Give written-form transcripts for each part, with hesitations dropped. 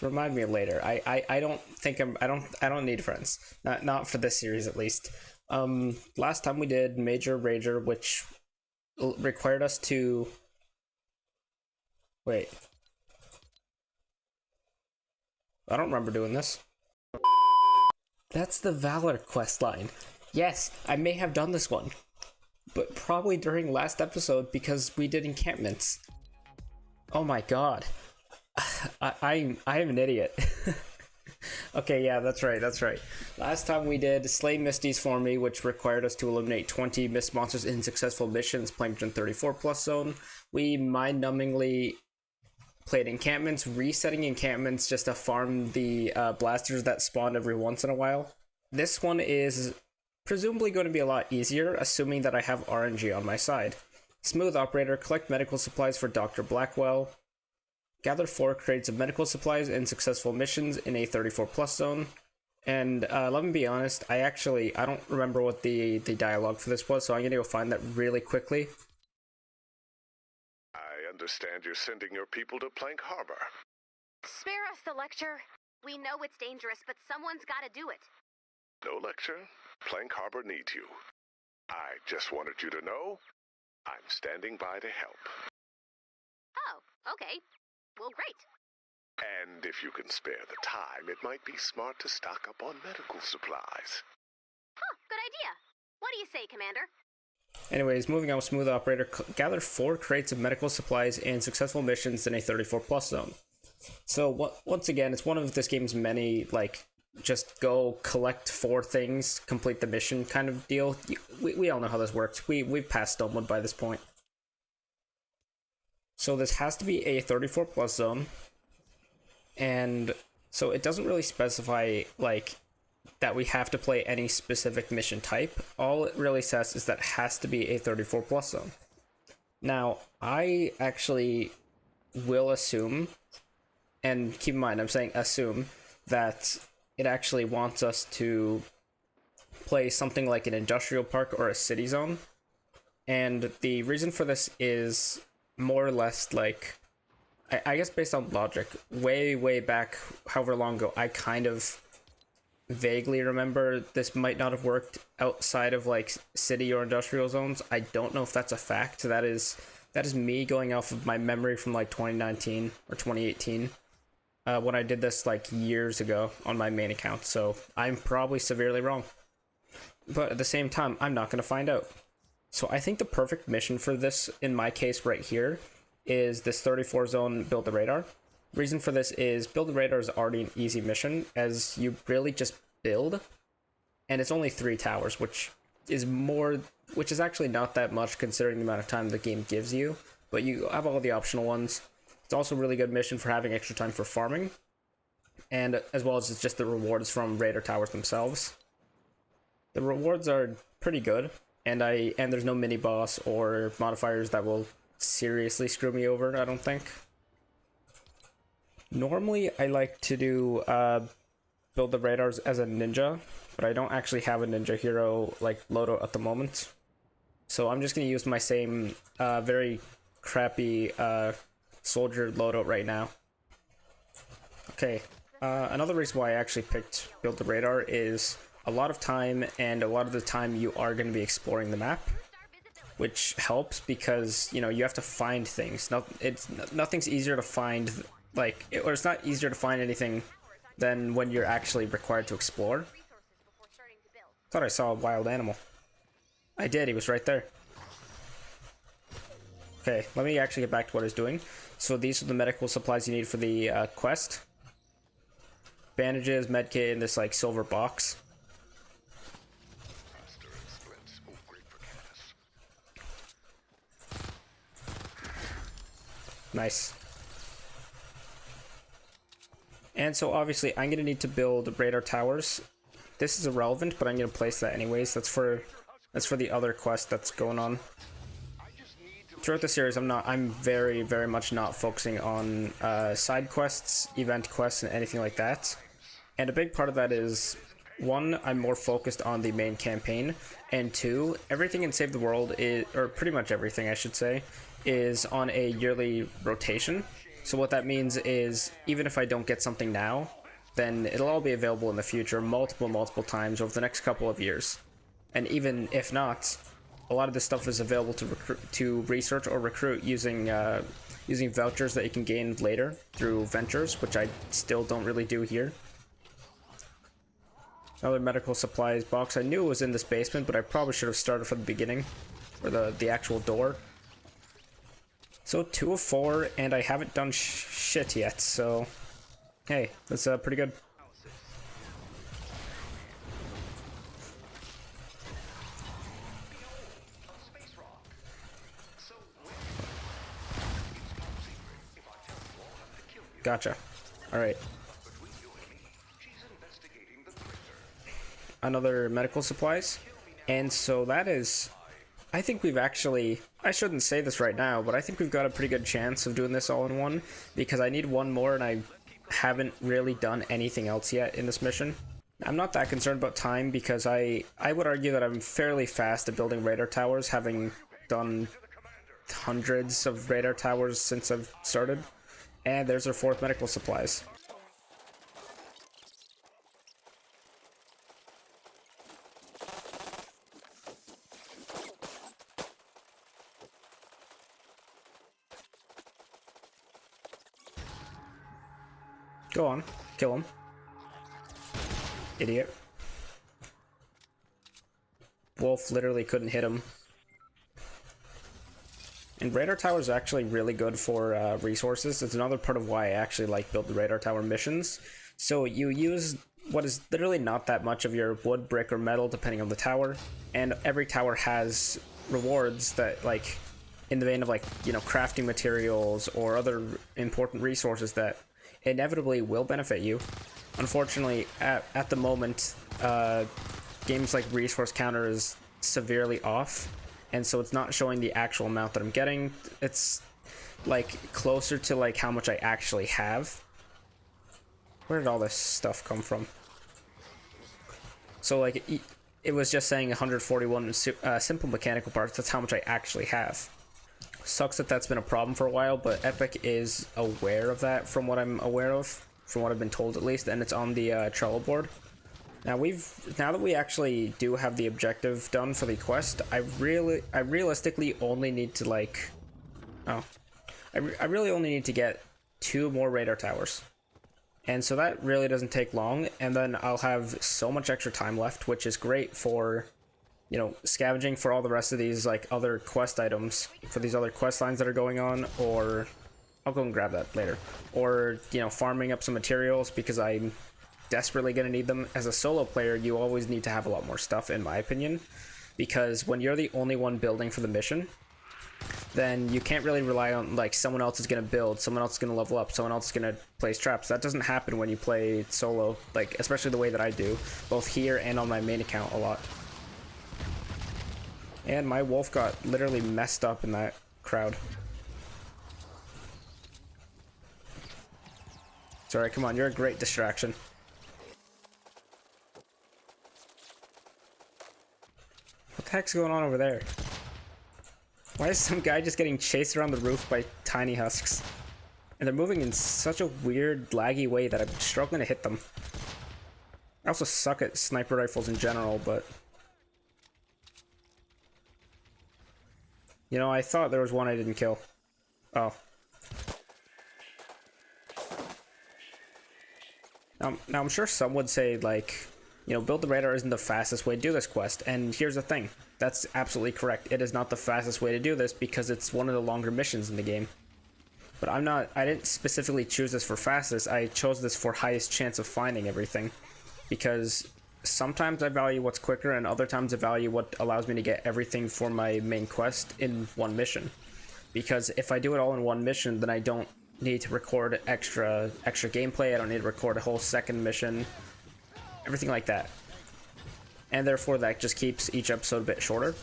remind me later. I don't think I don't need friends. Not for this series at least. Last time we did Major Rager, which required us to wait. I don't remember doing this. That's the Valor quest line. Yes, I may have done this one, but probably during last episode because we did encampments. Oh my god. I am an idiot. Okay, yeah, that's right. Last time we did Slay Misties for Me, which required us to eliminate 20 mist monsters in successful missions, Plankerton 34 plus zone. We mind-numbingly played encampments, resetting encampments just to farm the blasters that spawn every once in a while. This one is presumably going to be a lot easier, assuming that I have RNG on my side. Smooth Operator, collect medical supplies for Dr. Blackwell. Gather 4 crates of medical supplies in successful missions in a 34 plus zone. And let me be honest, I don't remember what the dialogue for this was, so I'm going to go find that really quickly. I understand you're sending your people to Plank Harbor. Spare us the lecture. We know it's dangerous, but someone's got to do it. No lecture. Plank Harbor needs you. I just wanted you to know I'm standing by to help. Oh, okay. Well, great. And if you can spare the time, it might be smart to stock up on medical supplies. Huh, good idea. What do you say, Commander? Anyways, moving on with Smooth Operator, gather 4 crates of medical supplies in successful missions in a 34 plus zone. So once again, it's one of this game's many, like, just go collect 4 things, complete the mission kind of deal. We all know how this works. We've passed Stonewood by this point. So this has to be a 34 plus zone, and so it doesn't really specify like that we have to play any specific mission type. All it really says is that it has to be a 34 plus zone. Now, I actually will assume, and keep in mind I'm saying assume, that it actually wants us to play something like an industrial park or a city zone. And the reason for this is more or less like, I guess based on logic, way back however long ago, I kind of vaguely remember this might not have worked outside of like city or industrial zones. I don't know if that's a fact. That is me going off of my memory from like 2019 or 2018 when I did this like years ago on my main account, so I'm probably severely wrong. But at the same time, I'm not going to find out. So I think the perfect mission for this, in my case right here, is this 34 zone Build the Radar. Reason for this is Build the Radar is already an easy mission, as you really just build, and it's only 3 towers, which is actually not that much considering the amount of time the game gives you, but you have all the optional ones. It's also a really good mission for having extra time for farming, and as well as it's just the rewards from Raider towers themselves. The rewards are pretty good. And there's no mini boss or modifiers that will seriously screw me over, I don't think. Normally I like to do Build the Radars as a ninja, but I don't actually have a ninja hero like loadout at the moment. So I'm just gonna use my same very crappy soldier loadout right now. Okay, another reason why I actually picked Build the Radar is a lot of time, and a lot of the time you are going to be exploring the map, which helps because, you know, you have to find things. Nothing's easier to find, like, or it's not easier to find anything than when you're actually required to explore. Thought I saw a wild animal. I did, he was right there. Okay, let me actually get back to what I was doing. So these are the medical supplies you need for the quest. Bandages, medkit in this, like, silver box. Nice. And so obviously I'm gonna need to build radar towers. This is irrelevant, but I'm gonna place that anyways. That's for the other quest that's going on. Throughout the series, I'm very much not focusing on side quests, event quests, and anything like that. And a big part of that is, 1, I'm more focused on the main campaign, and 2, everything in Save the World is, or pretty much everything I should say, is on a yearly rotation. So what that means is, even if I don't get something now, then it'll all be available in the future multiple times over the next couple of years. And even if not, a lot of this stuff is available to research or recruit using vouchers that you can gain later through ventures, which I still don't really do here. Another medical supplies box. I knew it was in this basement, but I probably should have started from the beginning, or the actual door. So 2 of 4, and I haven't done shit yet, so hey, that's pretty good. Gotcha. Alright. Another medical supplies. And so that is... I think we've actually... I shouldn't say this right now, but I think we've got a pretty good chance of doing this all in one, because I need one more and I haven't really done anything else yet in this mission. I'm not that concerned about time, because I would argue that I'm fairly fast at building radar towers, having done hundreds of radar towers since I've started. And there's our 4th medical supplies. Go on, kill him. Idiot. Wolf literally couldn't hit him. And radar towers are actually really good for resources. It's another part of why I actually like build the radar tower missions. So you use what is literally not that much of your wood, brick, or metal, depending on the tower. And every tower has rewards that, like, in the vein of, like, you know, crafting materials or other important resources that inevitably will benefit you. Unfortunately, at the moment, games like Resource Counter is severely off. And so it's not showing the actual amount that I'm getting. It's like closer to like how much I actually have. Where did all this stuff come from? So like it was just saying 141 simple mechanical parts. That's how much I actually have. Sucks that that's been a problem for a while, but Epic is aware of that from what I'm aware of, from what I've been told at least, and it's on the Trello board. Now that we actually do have the objective done for the quest, I realistically only need to like, I really only need to get 2 more radar towers. And so that really doesn't take long, and then I'll have so much extra time left, which is great for, you know, scavenging for all the rest of these like other quest items, for these other quest lines that are going on, or I'll go and grab that later. Or, you know, farming up some materials because I'm desperately going to need them. As a solo player, you always need to have a lot more stuff, in my opinion, because when you're the only one building for the mission, then you can't really rely on like someone else is going to build, someone else is going to level up, someone else is going to place traps. That doesn't happen when you play solo, like especially the way that I do, both here and on my main account a lot. And my wolf got literally messed up in that crowd. Sorry, come on, you're a great distraction. What the heck's going on over there? Why is some guy just getting chased around the roof by tiny husks? And they're moving in such a weird, laggy way that I'm struggling to hit them. I also suck at sniper rifles in general, but... You know, I thought there was one I didn't kill. Oh. Now I'm sure some would say, like, you know, build the radar isn't the fastest way to do this quest. And here's the thing. That's absolutely correct. It is not the fastest way to do this because it's one of the longer missions in the game. But I didn't specifically choose this for fastest. I chose this for highest chance of finding everything. Because sometimes I value what's quicker, and other times I value what allows me to get everything for my main quest in one mission. Because if I do it all in one mission, then I don't need to record extra gameplay. I don't need to record a whole second mission. Everything like that. And therefore that just keeps each episode a bit shorter.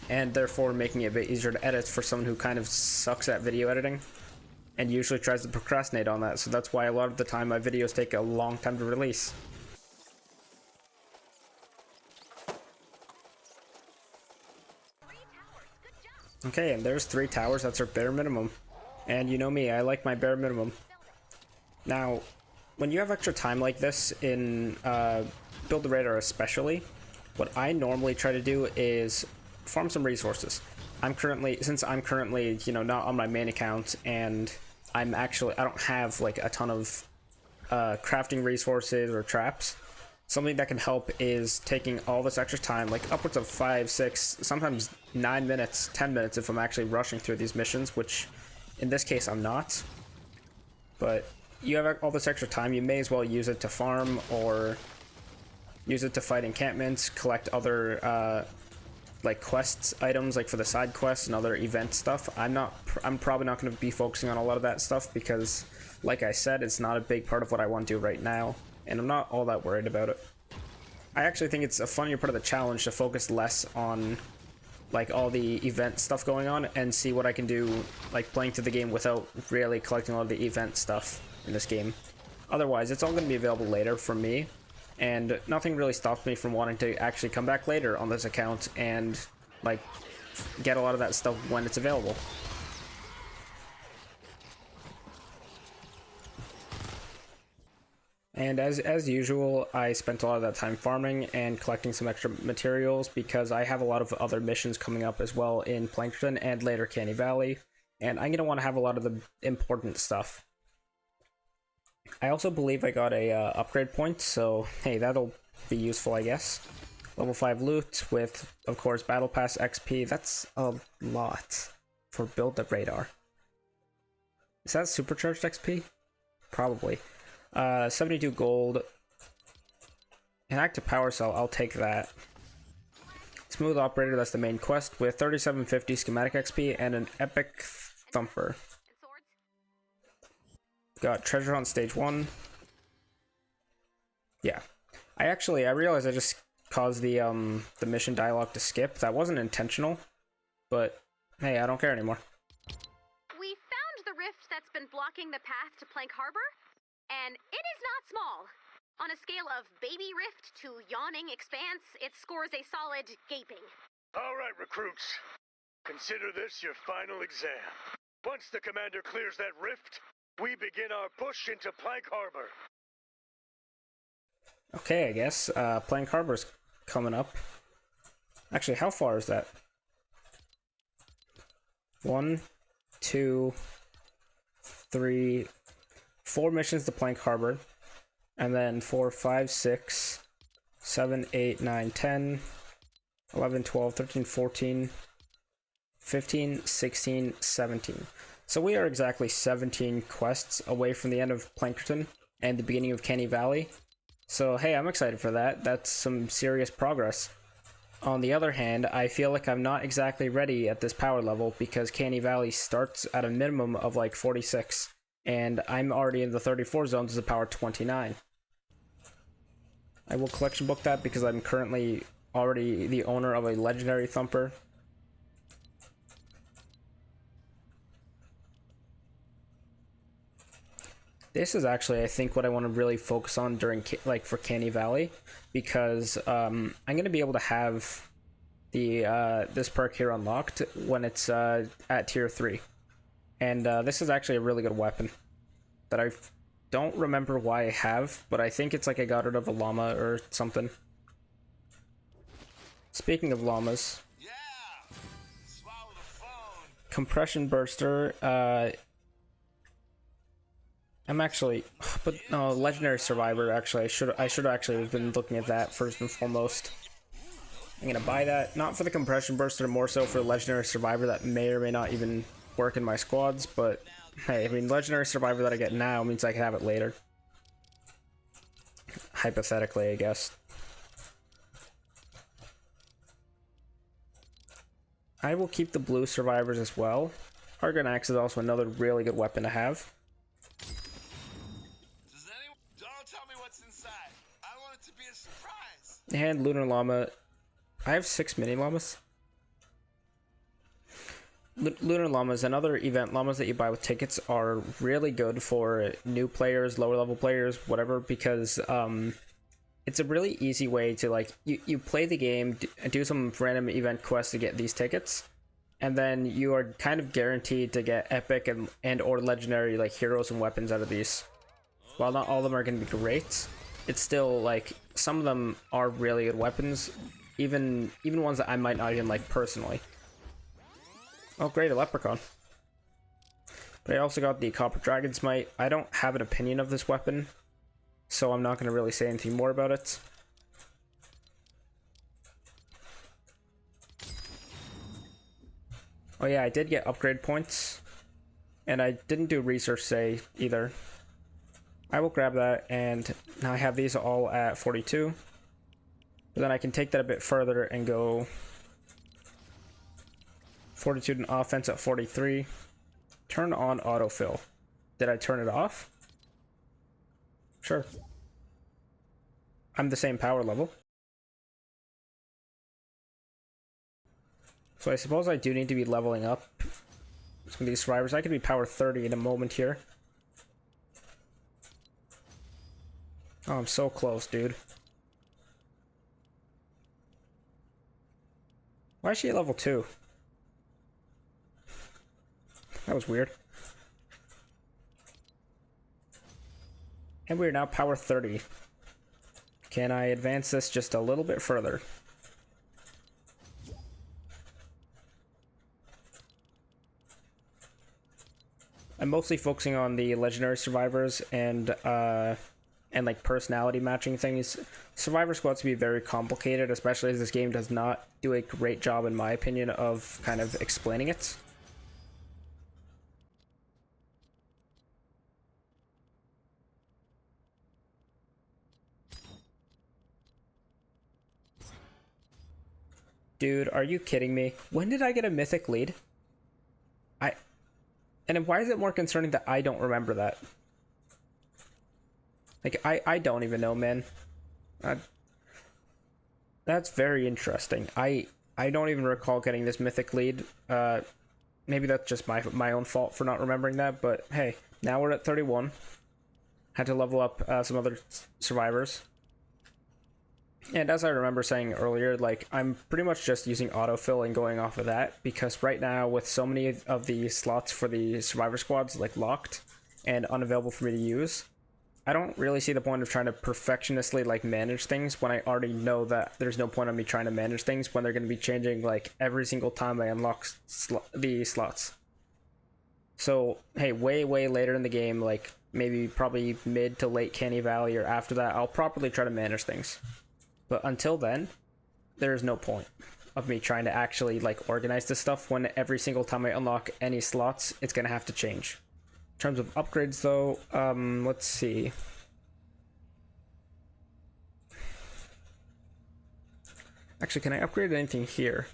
And therefore making it a bit easier to edit for someone who kind of sucks at video editing. And usually tries to procrastinate on that. So that's why a lot of the time my videos take a long time to release. Okay, and there's 3 towers. That's our bare minimum. And you know me, I like my bare minimum. Now, when you have extra time like this in Build the Radar especially, what I normally try to do is farm some resources. Since I'm currently, you know, not on my main account, and I don't have like a ton of crafting resources or traps. Something that can help is taking all this extra time, like upwards of 5, 6, sometimes 9 minutes, 10 minutes if I'm actually rushing through these missions, which in this case I'm not. But you have all this extra time, you may as well use it to farm or use it to fight encampments, collect other like quests items, like for the side quests and other event stuff. I'm probably not going to be focusing on a lot of that stuff because, like I said, it's not a big part of what I want to do right now, and I'm not all that worried about it. I actually think it's a funnier part of the challenge to focus less on like all the event stuff going on and see what I can do like playing through the game without really collecting all of the event stuff in this game. Otherwise, it's all going to be available later for me, and nothing really stops me from wanting to actually come back later on this account and like get a lot of that stuff when it's available. And as usual, I spent a lot of that time farming and collecting some extra materials because I have a lot of other missions coming up as well in Plankerton and later Canny Valley, and I'm going to want to have a lot of the important stuff. I also believe I got a upgrade point, so hey, that'll be useful, I guess. Level 5 loot with, of course, Battle Pass XP. That's a lot for Build the Radar. Is that supercharged XP? Probably. 72 gold. An active power cell, I'll take that. Smooth Operator, that's the main quest, with 3750 schematic XP and an epic thumper. Got treasure hunt stage 1. Yeah. I realized I just caused the mission dialogue to skip. That wasn't intentional, but hey, I don't care anymore. We found the rift that's been blocking the path to Plank Harbor, and it is not small. On a scale of baby rift to yawning expanse, it scores a solid gaping. All right, recruits. Consider this your final exam. Once the commander clears that rift, we begin our push into Plank Harbor. Okay, I guess. Plank Harbor's coming up. Actually, how far is that? 1, 2, 3, 4 missions to Plank Harbor. And then 4, 5, 6, 7, 8, 9, 10, 11, 12, 13, 14, 15, 16, 17. So we are exactly 17 quests away from the end of Plankerton and the beginning of Canny Valley. So hey, I'm excited for that. That's some serious progress. On the other hand, I feel like I'm not exactly ready at this power level because Canny Valley starts at a minimum of like 46, and I'm already in the 34 zones as a power 29. I will collection book that because I'm currently already the owner of a legendary thumper. This is actually, I think, what I want to really focus on during, like, for Canny Valley, because I'm going to be able to have the this perk here unlocked when it's at tier 3. And this is actually a really good weapon that I don't remember why I have, but I think it's like I got rid of a llama or something. Speaking of llamas, compression burster, I'm actually, but no, legendary survivor. Actually, I should actually have been looking at that first and foremost. I'm gonna buy that, not for the compression burster, more so for legendary survivor that may or may not even work in my squads. But hey, I mean, legendary survivor that I get now means I can have it later. Hypothetically, I guess. I will keep the blue survivors as well. Argon Axe is also another really good weapon to have. And Lunar Llama. I have 6 mini llamas. Lunar Llamas and other event llamas that you buy with tickets are really good for new players, lower level players, whatever, because it's a really easy way to, like, you play the game, do some random event quests to get these tickets, and then you are kind of guaranteed to get epic and or legendary like heroes and weapons out of these. While not all of them are going to be great, it's still like some of them are really good weapons, even ones that I might not even like personally. Oh great, a leprechaun. But I also got the Copper Dragon's Might. I don't have an opinion of this weapon, so I'm not going to really say anything more about it. Oh yeah, I did get upgrade points, and I didn't do research say either. I will grab that, and now I have these all at 42. But then I can take that a bit further and go Fortitude and Offense at 43. Turn on autofill. Did I turn it off? Sure. I'm the same power level. So I suppose I do need to be leveling up some of these survivors. I could be power 30 in a moment here. Oh, I'm so close, dude. Why is she at level 2? That was weird. And we're now power 30. Can I advance this just a little bit further? I'm mostly focusing on the legendary survivors and like personality matching things. Survivor squads can be very complicated, especially as this game does not do a great job, in my opinion, of kind of explaining it. Dude, are you kidding me? When did I get a mythic lead? And why is it more concerning that I don't remember that? Like, I don't even know, man. That's very interesting. I don't even recall getting this mythic lead. Maybe that's just my own fault for not remembering that, but hey, now we're at 31. Had to level up some other survivors. And as I remember saying earlier, like, I'm pretty much just using autofill and going off of that, because right now, with so many of the slots for the survivor squads like locked and unavailable for me to use, I don't really see the point of trying to perfectionistly like manage things when I already know that there's no point on me trying to manage things when they're going to be changing like every single time I unlock the slots. So hey, way later in the game, like maybe probably mid to late Canny Valley or after that, I'll properly try to manage things. But until then, there's no point of me trying to actually like organize this stuff when every single time I unlock any slots, it's gonna have to change. In terms of upgrades though, let's see. Actually, can I upgrade anything here?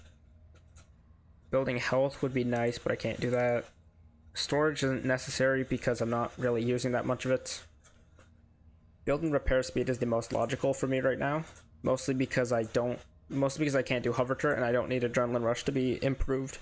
Building health would be nice, but I can't do that. Storage isn't necessary because I'm not really using that much of it. Build and repair speed is the most logical for me right now. Mostly because I can't do hover turret and I don't need adrenaline rush to be improved.